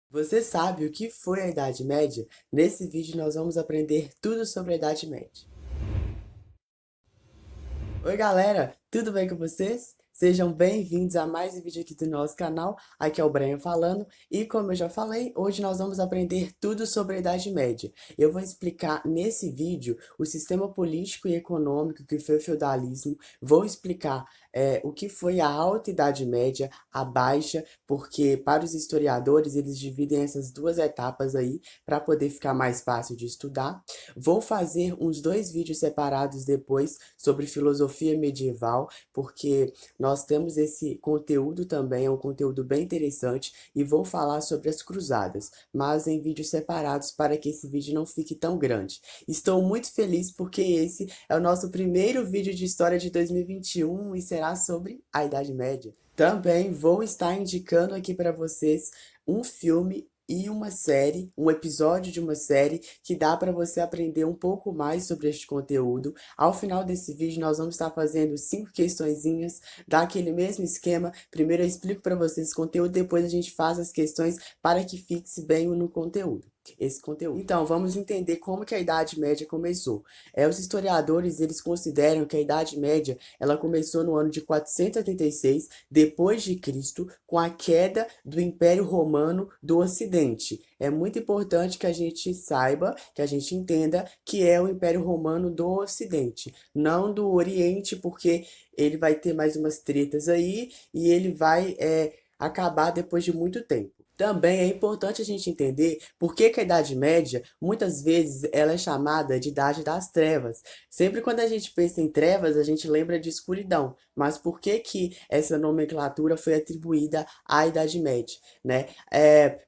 Você sabe o que foi a Idade Média? Nesse vídeo nós vamos aprender tudo sobre a Idade Média. Oi galera, tudo bem com vocês? Sejam bem-vindos a mais um vídeo aqui do nosso canal. Aqui é o Brian falando e como eu já falei, hoje nós vamos aprender tudo sobre a Idade Média. Eu vou explicar nesse vídeo o sistema político e econômico que foi o feudalismo, vou explicar o que foi a Alta Idade Média, a Baixa, porque para os historiadores eles dividem essas duas etapas aí para poder ficar mais fácil de estudar. Vou fazer uns dois vídeos separados depois sobre filosofia medieval, porque nós temos esse conteúdo também, é um conteúdo bem interessante, e vou falar sobre as cruzadas, mas em vídeos separados para que esse vídeo não fique tão grande. Estou muito feliz porque esse é o nosso primeiro vídeo de história de 2021 e será sobre a Idade Média. Também vou estar indicando aqui para vocês um filme e uma série, um episódio de uma série que dá para você aprender um pouco mais sobre este conteúdo. Ao final desse vídeo, nós vamos estar fazendo 5 questõezinhas daquele mesmo esquema. Primeiro eu explico para vocês o conteúdo, depois a gente faz as questões para que fixe bem no conteúdo. Esse conteúdo. Então, vamos entender como que a Idade Média começou. Os historiadores, eles consideram que a Idade Média, ela começou no ano de 486 depois de Cristo, com a queda do Império Romano do Ocidente. É muito importante que a gente saiba, que a gente entenda que é o Império Romano do Ocidente, não do Oriente, porque ele vai ter mais umas tretas aí e ele vai acabar depois de muito tempo. Também é importante a gente entender por que que a Idade Média, muitas vezes, ela é chamada de Idade das Trevas. Sempre quando a gente pensa em trevas, a gente lembra de escuridão. Mas por que que essa nomenclatura foi atribuída à Idade Média, né?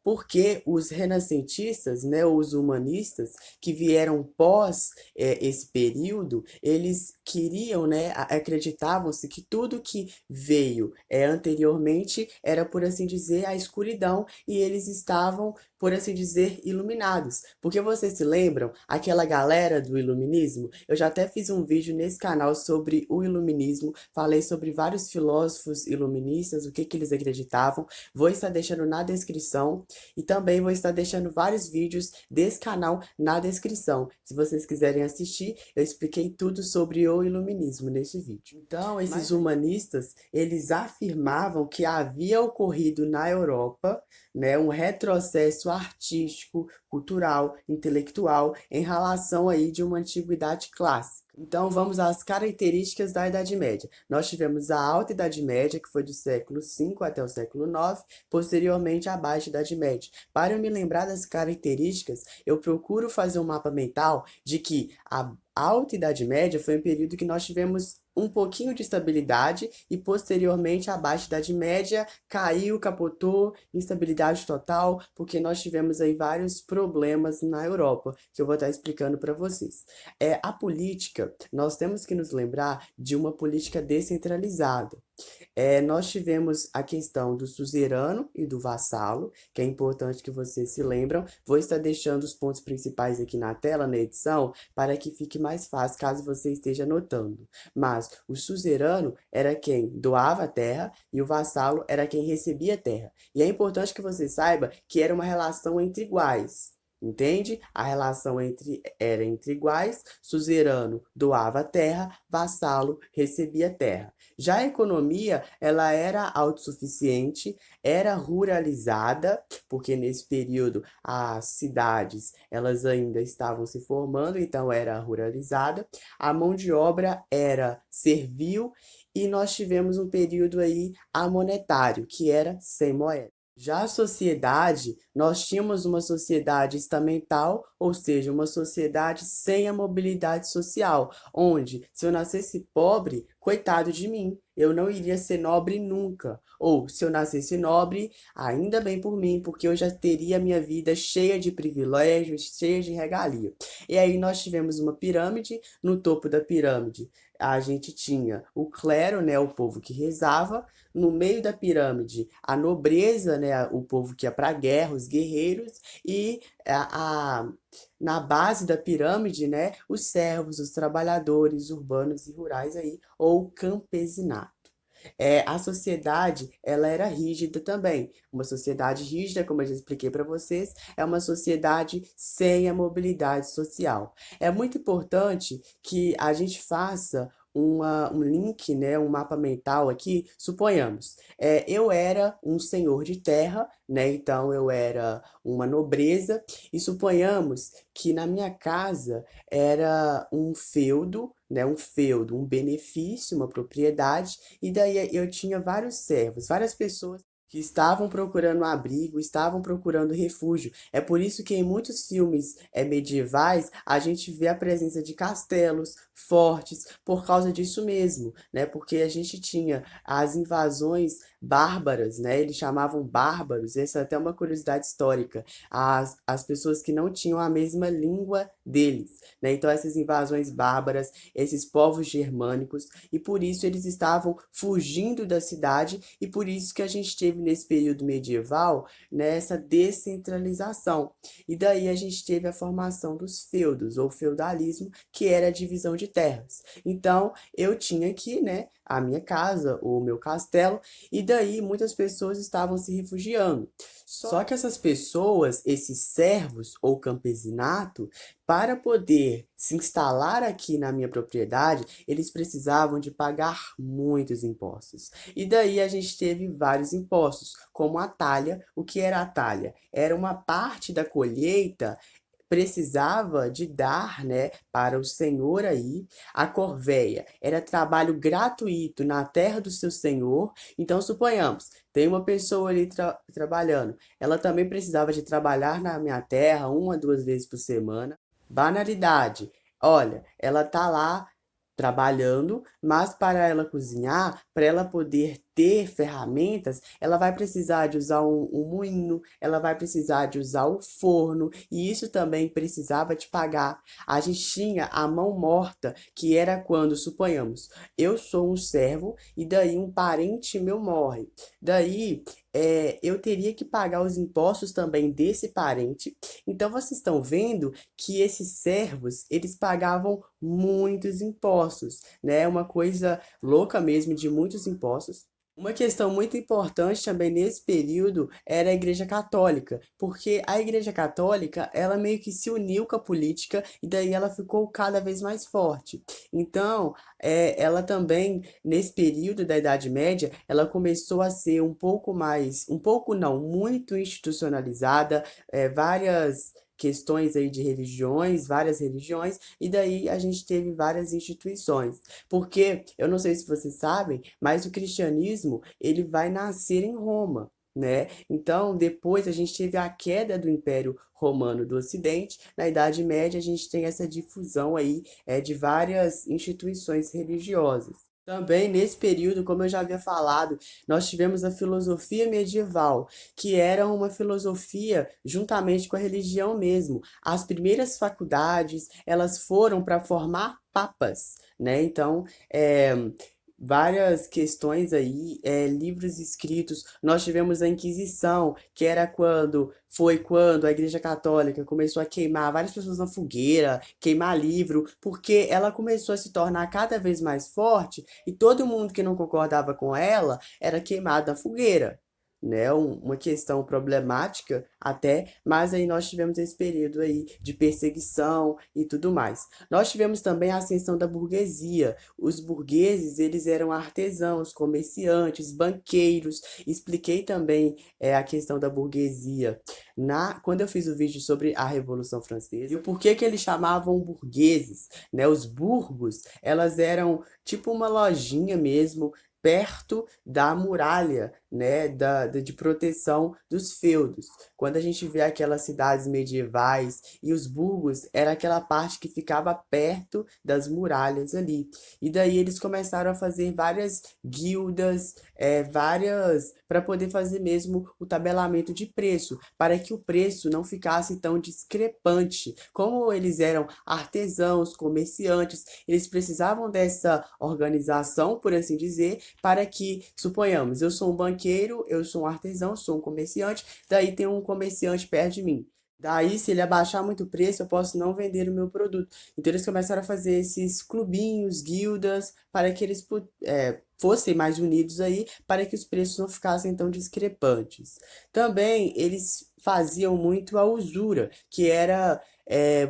Porque os renascentistas, né, os humanistas que vieram pós esse período, eles queriam, né, acreditavam-se que tudo que veio anteriormente era, por assim dizer, a escuridão e eles estavam, por assim dizer, iluminados. Porque vocês se lembram aquela galera do iluminismo? Eu já até fiz um vídeo nesse canal sobre o iluminismo, falei sobre vários filósofos iluministas, o que que eles acreditavam. Vou estar deixando na descrição e também vou estar deixando vários vídeos desse canal na descrição. Se vocês quiserem assistir, eu expliquei tudo sobre o iluminismo nesse vídeo. Então, esses humanistas, eles afirmavam que havia ocorrido na Europa, né, um retrocesso artístico, cultural, intelectual em relação aí de uma antiguidade clássica. Então vamos às características da Idade Média. Nós tivemos a Alta Idade Média, que foi do século V até o século IX, posteriormente a Baixa Idade Média. Para eu me lembrar das características, eu procuro fazer um mapa mental de que a Alta Idade Média foi um período que nós tivemos um pouquinho de estabilidade e posteriormente a Baixa Idade Média caiu, capotou, instabilidade total, porque nós tivemos aí vários problemas na Europa, que eu vou estar explicando para vocês. A política, nós temos que nos lembrar de uma política descentralizada. Nós tivemos a questão do suzerano e do vassalo, que é importante que vocês se lembram. Vou estar deixando os pontos principais aqui na tela, na edição, para que fique mais fácil caso você esteja anotando. Mas o suzerano era quem doava a terra e o vassalo era quem recebia a terra. E é importante que você saiba que era uma relação entre iguais. Entende? A relação era entre iguais, suzerano doava a terra, vassalo recebia a terra. Já a economia, ela era autossuficiente, era ruralizada, porque nesse período as cidades, elas ainda estavam se formando, então era ruralizada. A mão de obra era servil e nós tivemos um período aí amonetário, que era sem moeda. Já a sociedade, nós tínhamos uma sociedade estamental, ou seja, uma sociedade sem a mobilidade social, onde se eu nascesse pobre, coitado de mim, eu não iria ser nobre nunca. Ou se eu nascesse nobre, ainda bem por mim, porque eu já teria minha vida cheia de privilégios, cheia de regalia. E aí nós tivemos uma pirâmide, no topo da pirâmide a gente tinha o clero, né, o povo que rezava, no meio da pirâmide a nobreza, né, o povo que ia para a guerra, os guerreiros, e na base da pirâmide, né, os servos, os trabalhadores urbanos e rurais aí, ou campesinato. a sociedade ela era rígida também. Uma sociedade rígida, como eu já expliquei para vocês, é uma sociedade sem a mobilidade social. É muito importante que a gente faça um link, né, um mapa mental aqui. Suponhamos, eu era um senhor de terra, né, então eu era uma nobreza, e suponhamos que na minha casa era um feudo, né, um benefício, uma propriedade, e daí eu tinha vários servos, várias pessoas que estavam procurando abrigo, estavam procurando refúgio. É por isso que em muitos filmes medievais a gente vê a presença de castelos, fortes, por causa disso mesmo, né? Porque a gente tinha as invasões bárbaras, né? Eles chamavam bárbaros, essa é até uma curiosidade histórica, as pessoas que não tinham a mesma língua deles, né? Então essas invasões bárbaras, esses povos germânicos, e por isso eles estavam fugindo da cidade, e por isso que a gente teve nesse período medieval, né, essa descentralização. E daí a gente teve a formação dos feudos, ou feudalismo, que era a divisão de terras. Então, eu tinha aqui, né, a minha casa, o meu castelo, e daí muitas pessoas estavam se refugiando. Só que essas pessoas, esses servos ou campesinato, para poder se instalar aqui na minha propriedade, eles precisavam de pagar muitos impostos. E daí a gente teve vários impostos, como a talha. O que era a talha? Era uma parte da colheita precisava de dar, né, para o senhor aí a corvéia. Era trabalho gratuito na terra do seu senhor. Então, suponhamos, tem uma pessoa ali trabalhando. Ela também precisava de trabalhar na minha terra 1 a 2 vezes por semana. Banalidade. Olha, ela tá lá trabalhando, mas para ela cozinhar, para ela poder ter ferramentas, ela vai precisar de usar um moinho, ela vai precisar de usar o forno, e isso também precisava de pagar. A gente tinha a mão morta, que era quando, suponhamos, eu sou um servo e daí um parente meu morre. Daí eu teria que pagar os impostos também desse parente. Então vocês estão vendo que esses servos, eles pagavam muitos impostos, né? Uma coisa louca mesmo de muitos impostos. Uma questão muito importante também nesse período era a Igreja Católica, porque a Igreja Católica, ela meio que se uniu com a política e daí ela ficou cada vez mais forte. Então, ela também, nesse período da Idade Média, ela começou a ser um pouco mais, um pouco não, muito institucionalizada, várias questões aí de religiões, várias religiões, e daí a gente teve várias instituições. Porque, eu não sei se vocês sabem, mas o cristianismo, ele vai nascer em Roma, né? Então, depois a gente teve a queda do Império Romano do Ocidente. Na Idade Média, a gente tem essa difusão aí, de várias instituições religiosas. Também nesse período, como eu já havia falado, nós tivemos a filosofia medieval, que era uma filosofia juntamente com a religião mesmo. As primeiras faculdades, elas foram para formar papas, né? Então, várias questões aí, livros escritos. Nós tivemos a Inquisição, que era quando a Igreja Católica começou a queimar várias pessoas na fogueira, queimar livro, porque ela começou a se tornar cada vez mais forte e todo mundo que não concordava com ela era queimado na fogueira. Né, uma questão problemática até, mas aí nós tivemos esse período aí de perseguição e tudo mais. Nós tivemos também a ascensão da burguesia. Os burgueses, eles eram artesãos, comerciantes, banqueiros. Expliquei também a questão da burguesia quando eu fiz o vídeo sobre a Revolução Francesa e o porquê que eles chamavam burgueses, né? Os burgos, elas eram tipo uma lojinha mesmo, perto da muralha, né, de proteção dos feudos. Quando a gente vê aquelas cidades medievais e os burgos, era aquela parte que ficava perto das muralhas ali. E daí eles começaram a fazer várias guildas, várias, para poder fazer mesmo o tabelamento de preço, para que o preço não ficasse tão discrepante. Como eles eram artesãos, comerciantes, eles precisavam dessa organização, por assim dizer, para que, suponhamos, eu sou um banqueiro, eu sou um artesão, sou um comerciante, daí tem um comerciante perto de mim. Daí, se ele abaixar muito o preço, eu posso não vender o meu produto. Então, eles começaram a fazer esses clubinhos, guildas, para que eles fossem mais unidos aí, para que os preços não ficassem tão discrepantes. Também, eles faziam muito a usura, que era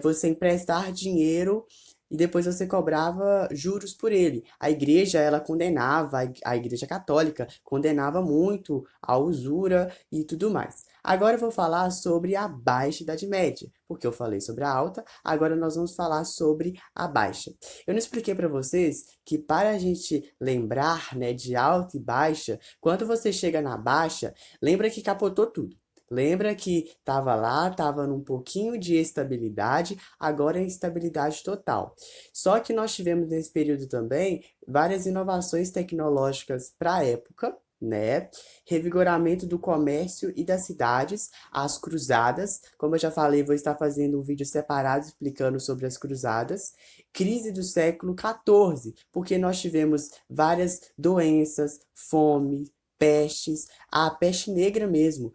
você emprestar dinheiro e depois você cobrava juros por ele. A igreja, ela condenava, a igreja católica condenava muito a usura e tudo mais. Agora eu vou falar sobre a Baixa Idade Média, porque eu falei sobre a alta, agora nós vamos falar sobre a baixa. Eu não expliquei para vocês que para a gente lembrar, né, de alta e baixa, quando você chega na baixa, lembra que capotou tudo. Lembra que estava lá, estava num pouquinho de estabilidade, agora é instabilidade total. Só que nós tivemos nesse período também várias inovações tecnológicas para a época, né? Revigoramento do comércio e das cidades, as cruzadas. Como eu já falei, vou estar fazendo um vídeo separado explicando sobre as cruzadas. Crise do século XIV, porque nós tivemos várias doenças, fome, pestes, a peste negra mesmo,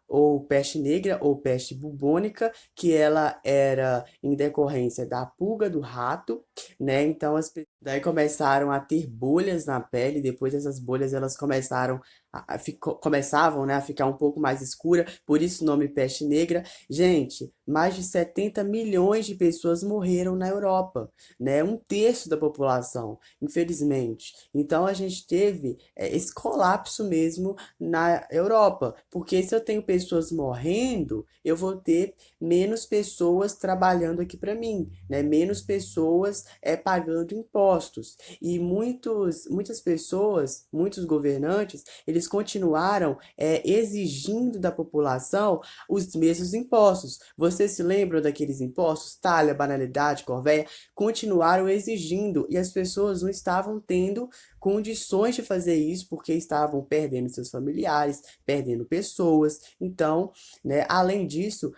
ou peste negra ou peste bubônica, que ela era em decorrência da pulga do rato, né? Então daí começaram a ter bolhas na pele, depois essas bolhas elas começaram começavam, né, a ficar um pouco mais escura, por isso o nome peste negra. Gente, mais de 70 milhões de pessoas morreram na Europa, né? Um terço da população, infelizmente. Então a gente teve esse colapso mesmo na Europa, porque se eu tenho pessoas morrendo, eu vou ter menos pessoas trabalhando aqui para mim, né? Menos pessoas pagando impostos. E muitas pessoas, muitos governantes, eles continuaram exigindo da população os mesmos impostos. Vocês se lembram daqueles impostos? Talha, banalidade, corvéia? Continuaram exigindo e as pessoas não estavam tendo condições de fazer isso porque estavam perdendo seus familiares, perdendo pessoas. Então, né, além disso,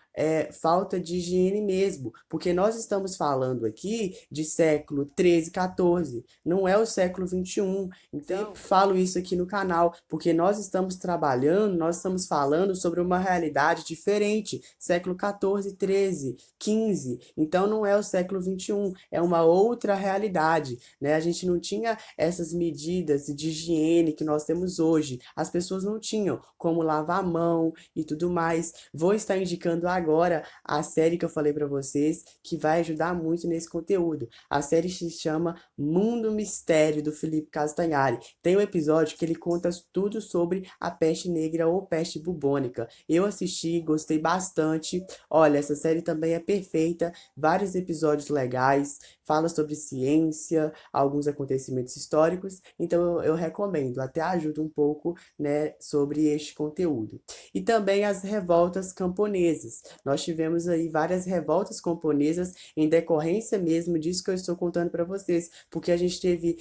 falta de higiene mesmo, porque nós estamos falando aqui de século 13, 14, não é o século 21. Então, eu falo isso aqui no canal, porque nós estamos trabalhando, nós estamos falando sobre uma realidade diferente, século 14, 13, 15. Então, não é o século 21, é uma outra realidade, né? A gente não tinha essas medidas de higiene que nós temos hoje. As pessoas não tinham como lavar a mão e tudo mais. Vou estar indicando agora a série que eu falei para vocês, que vai ajudar muito nesse conteúdo. A série se chama Mundo Mistério, do Felipe Castanhari. Tem um episódio que ele conta tudo sobre a peste negra ou peste bubônica. Eu assisti, gostei bastante. Olha, essa série também é perfeita, vários episódios legais, fala sobre ciência, alguns acontecimentos históricos, então eu recomendo, até ajuda um pouco, né, sobre este conteúdo. E também as revoltas camponesas. Nós tivemos aí várias revoltas camponesas em decorrência mesmo disso que eu estou contando para vocês, porque a gente teve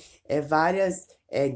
várias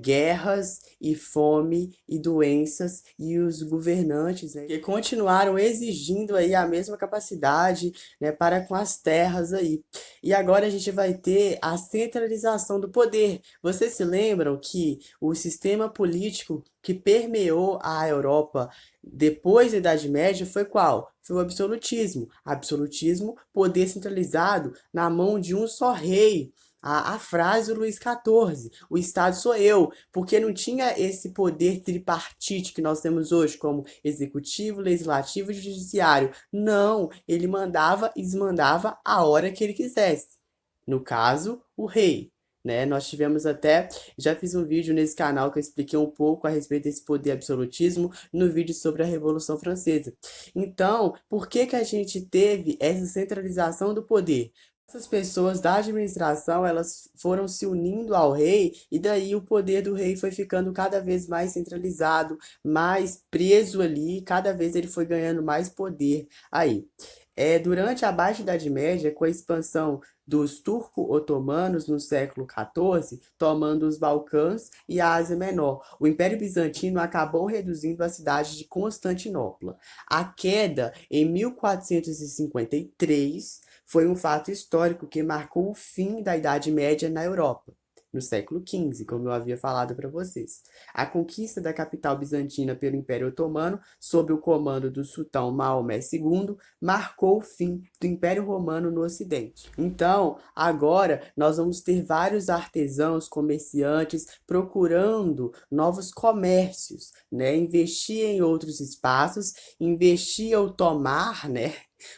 guerras e fome e doenças e os governantes, né, que continuaram exigindo aí a mesma capacidade, né, para com as terras aí. E agora a gente vai ter a centralização do poder. Vocês se lembram que o sistema político que permeou a Europa depois da Idade Média foi qual? Foi o absolutismo. Absolutismo, poder centralizado na mão de um só rei. A frase do Luís XIV, o Estado sou eu, porque não tinha esse poder tripartite que nós temos hoje, como executivo, legislativo e judiciário. Não, ele mandava e desmandava a hora que ele quisesse. No caso, o rei. Né? Nós tivemos até, já fiz um vídeo nesse canal que eu expliquei um pouco a respeito desse poder absolutismo no vídeo sobre a Revolução Francesa. Então, por que que a gente teve essa centralização do poder? Essas pessoas da administração, elas foram se unindo ao rei e daí o poder do rei foi ficando cada vez mais centralizado, mais preso ali, cada vez ele foi ganhando mais poder aí. Durante a Baixa Idade Média, com a expansão dos turco-otomanos no século XIV, tomando os Balcãs e a Ásia Menor, o Império Bizantino acabou reduzindo a cidade de Constantinopla. A queda em 1453 foi um fato histórico que marcou o fim da Idade Média na Europa. no século XV, como eu havia falado para vocês. A conquista da capital bizantina pelo Império Otomano, sob o comando do sultão Maomé II, marcou o fim do Império Romano no Ocidente. Então, agora nós vamos ter vários artesãos, comerciantes procurando novos comércios, né? Investir em outros espaços, investir ou tomar, né?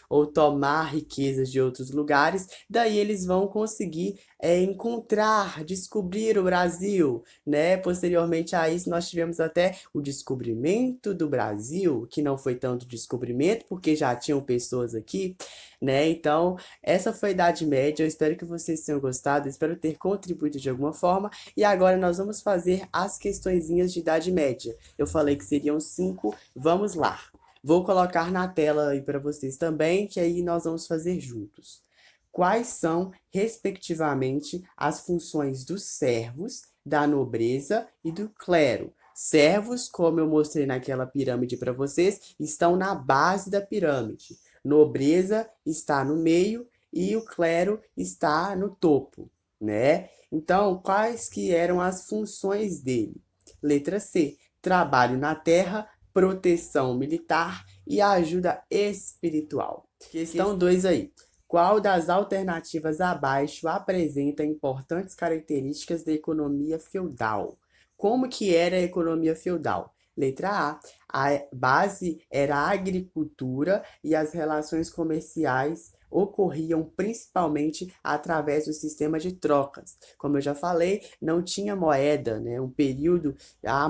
Ou tomar riquezas de outros lugares, daí eles vão conseguir encontrar, descobrir o Brasil, né? Posteriormente a isso, nós tivemos até o descobrimento do Brasil, que não foi tanto descobrimento, porque já tinham pessoas aqui, né? Então, essa foi a Idade Média. Eu espero que vocês tenham gostado, eu espero ter contribuído de alguma forma. E agora nós vamos fazer as questõezinhas de Idade Média. Eu falei que seriam 5, vamos lá. Vou colocar na tela aí para vocês também, que aí nós vamos fazer juntos. Quais são, respectivamente, as funções dos servos, da nobreza e do clero? Servos, como eu mostrei naquela pirâmide para vocês, estão na base da pirâmide. Nobreza está no meio e o clero está no topo, né? Então, quais que eram as funções dele? Letra C, trabalho na terra, proteção militar e ajuda espiritual. Questão 2 aí. Qual das alternativas abaixo apresenta importantes características da economia feudal? Como que era a economia feudal? Letra A base era a agricultura e as relações comerciais ocorriam principalmente através do sistema de trocas. Como eu já falei, não tinha moeda, né? Um período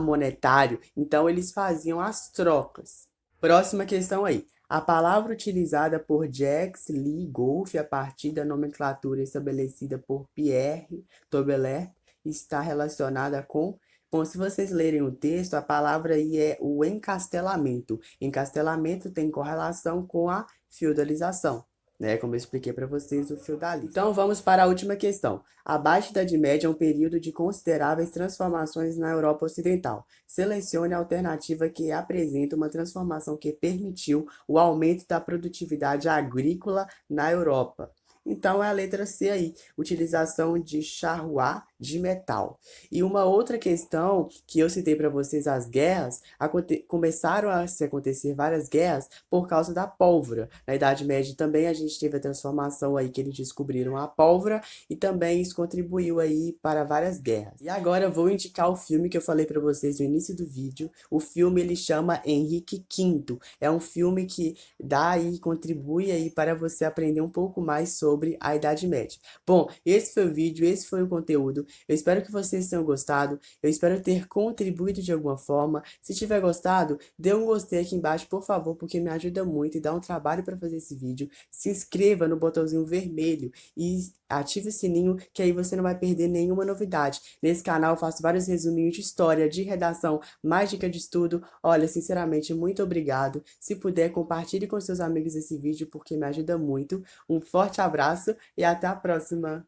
monetário, então eles faziam as trocas. Próxima questão aí. A palavra utilizada por Jacques Lee Golf a partir da nomenclatura estabelecida por Pierre Tobler está relacionada com... Bom, se vocês lerem o texto, a palavra aí é o encastelamento. Encastelamento tem correlação com a feudalização, né? Como eu expliquei para vocês, o feudalismo. Então, vamos para a última questão. A Baixa Idade Média é um período de consideráveis transformações na Europa Ocidental. Selecione a alternativa que apresenta uma transformação que permitiu o aumento da produtividade agrícola na Europa. Então, é a letra C aí, utilização de charrua de metal. E uma outra questão que eu citei para vocês, as guerras, começaram a se acontecer várias guerras por causa da pólvora. Na Idade Média também a gente teve a transformação aí que eles descobriram a pólvora e também isso contribuiu aí para várias guerras. E agora eu vou indicar o filme que eu falei para vocês no início do vídeo. O filme ele chama Henrique V. É um filme que dá aí, contribui aí para você aprender um pouco mais sobre a Idade Média. Bom, esse foi o vídeo, esse foi o conteúdo. Eu espero que vocês tenham gostado, eu espero ter contribuído de alguma forma. Se tiver gostado, dê um gostei aqui embaixo, por favor, porque me ajuda muito e dá um trabalho para fazer esse vídeo. Se inscreva no botãozinho vermelho e ative o sininho, que aí você não vai perder nenhuma novidade. Nesse canal eu faço vários resuminhos de história, de redação, mais dica de estudo. Olha, sinceramente, muito obrigado. Se puder, compartilhe com seus amigos esse vídeo, porque me ajuda muito. Um forte abraço e até a próxima!